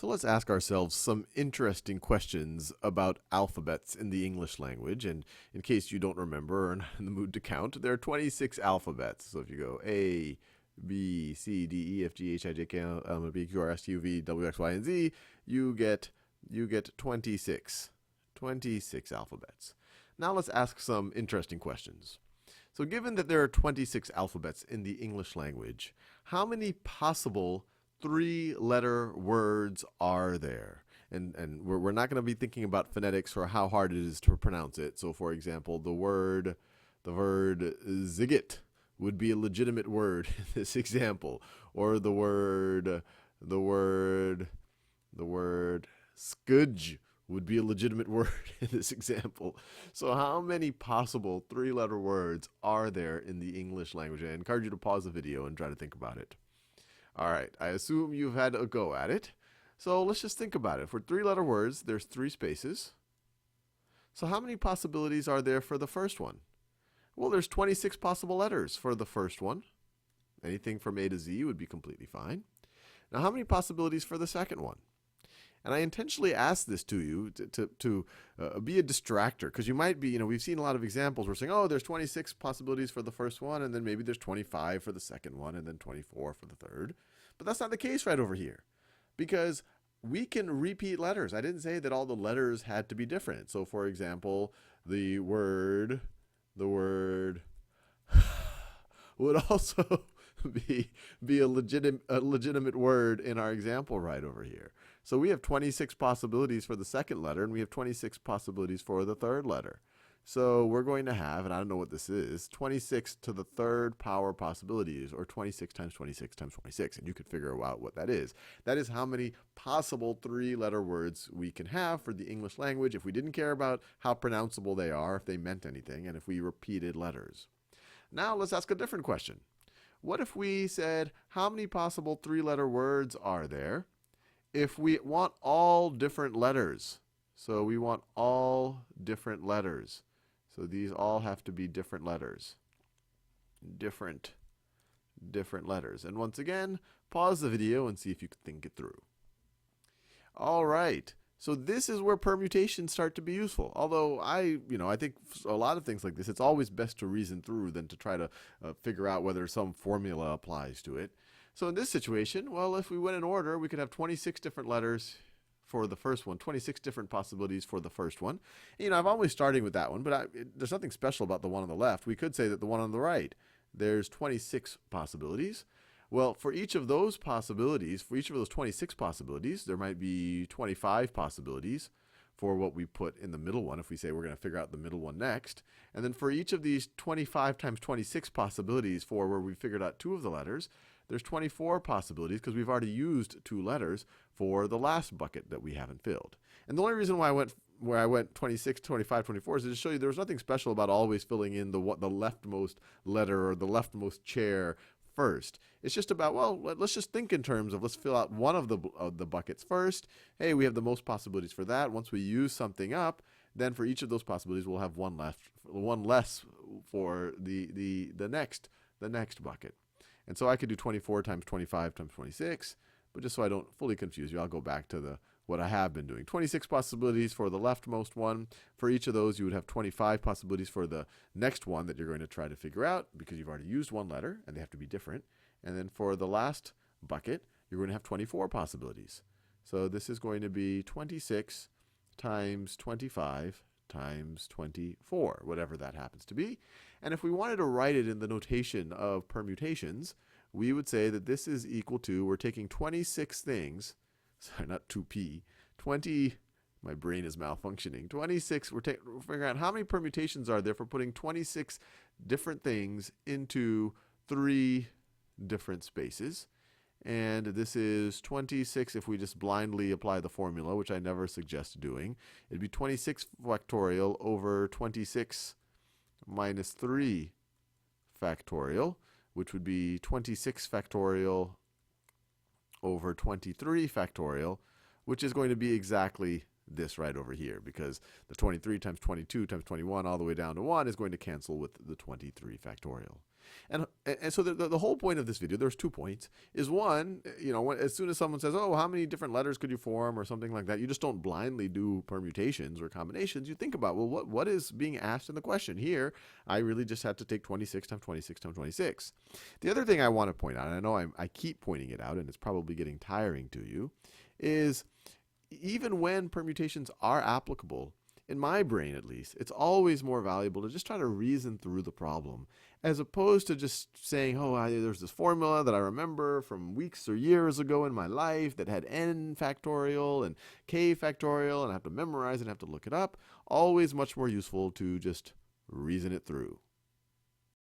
So let's ask ourselves some interesting questions about alphabets in the English language. And in case you don't remember or are not in the mood to count, there are 26 alphabets. So if you go A, B, C, D, E, F, G, H, I, J, K, L, M, N, P, Q, R, S, T, U, V, W, X, Y, and Z, you get 26. 26 alphabets. Now let's ask some interesting questions. So given that there are 26 alphabets in the English language, how many possible three-letter words are there? And we're not going to be thinking about phonetics or how hard it is to pronounce it. So for example, the word zigit would be a legitimate word in this example. Or the word skudge would be a legitimate word in this example. So how many possible three-letter words are there in the English language? I encourage you to pause the video and try to think about it. All right, I assume you've had a go at it. So let's just think about it. For three-letter words, there's 3 spaces. So how many possibilities are there for the first one? Well, there's 26 possible letters for the first one. Anything from A to Z would be completely fine. Now, how many possibilities for the second one? And I intentionally asked this to you to be a distractor, because you might be, we've seen a lot of examples where we're saying, oh, there's 26 possibilities for the first one, and then maybe there's 25 for the second one, and then 24 for the third. But that's not the case right over here, because we can repeat letters. I didn't say that all the letters had to be different. So for example, the word would also be a legitimate word in our example right over here. So we have 26 possibilities for the second letter, and we have 26 possibilities for the third letter. So we're going to have, and I don't know what this is, 26 to the third power possibilities, or 26 times 26 times 26, and you could figure out what that is. That is how many possible three-letter words we can have for the English language if we didn't care about how pronounceable they are, if they meant anything, and if we repeated letters. Now let's ask a different question. What if we said, how many possible three-letter words are there if we want all different letters? So we want all different letters. So these all have to be different letters. Different letters. And once again, pause the video and see if you can think it through. All right. So this is where permutations start to be useful. Although I think a lot of things like this, it's always best to reason through than to try to figure out whether some formula applies to it. So in this situation, well, if we went in order, we could have 26 different letters for the first one, 26 different possibilities for the first one. I'm always starting with that one, but there's nothing special about the one on the left. We could say that the one on the right, there's 26 possibilities. Well, for each of those possibilities, for each of those 26 possibilities, there might be 25 possibilities for what we put in the middle one, if we say we're going to figure out the middle one next. And then for each of these 25 times 26 possibilities for where we figured out 2 of the letters, there's 24 possibilities because we've already used 2 letters for the last bucket that we haven't filled. And the only reason why I went 26, 25, 24 is to show you there was nothing special about always filling in the leftmost letter or the leftmost chair first. It's just about, well, let's just think in terms of let's fill out one of the buckets first. Hey, we have the most possibilities for that. Once we use something up, then for each of those possibilities we'll have one less for the next bucket. And so I could do 24 times 25 times 26, but just so I don't fully confuse you, I'll go back to what I have been doing. 26 possibilities for the leftmost one. For each of those, you would have 25 possibilities for the next one that you're going to try to figure out because you've already used one letter, and they have to be different. And then for the last bucket, you're going to have 24 possibilities. So this is going to be 26 times 25 times 24, whatever that happens to be. And if we wanted to write it in the notation of permutations, we would say that this is equal to, we're taking 26 things, sorry, not 2p, my brain is malfunctioning. 26, we're figuring out how many permutations are there for putting 26 different things into 3 different spaces. And this is 26 if we just blindly apply the formula, which I never suggest doing. It'd be 26 factorial over 26 minus 3 factorial, which would be 26 factorial over 23 factorial, which is going to be exactly this right over here, because the 23 times 22 times 21 all the way down to 1 is going to cancel with the 23 factorial. And so the whole point of this video, there's 2 points, is one, as soon as someone says, oh, how many different letters could you form or something like that, you just don't blindly do permutations or combinations. You think about, well, what is being asked in the question? Here, I really just have to take 26 times 26 times 26. The other thing I want to point out, and I know I keep pointing it out, and it's probably getting tiring to you, is even when permutations are applicable, in my brain at least, it's always more valuable to just try to reason through the problem, as opposed to just saying, oh, there's this formula that I remember from weeks or years ago in my life that had n factorial and k factorial, and I have to memorize it and have to look it up. Always much more useful to just reason it through.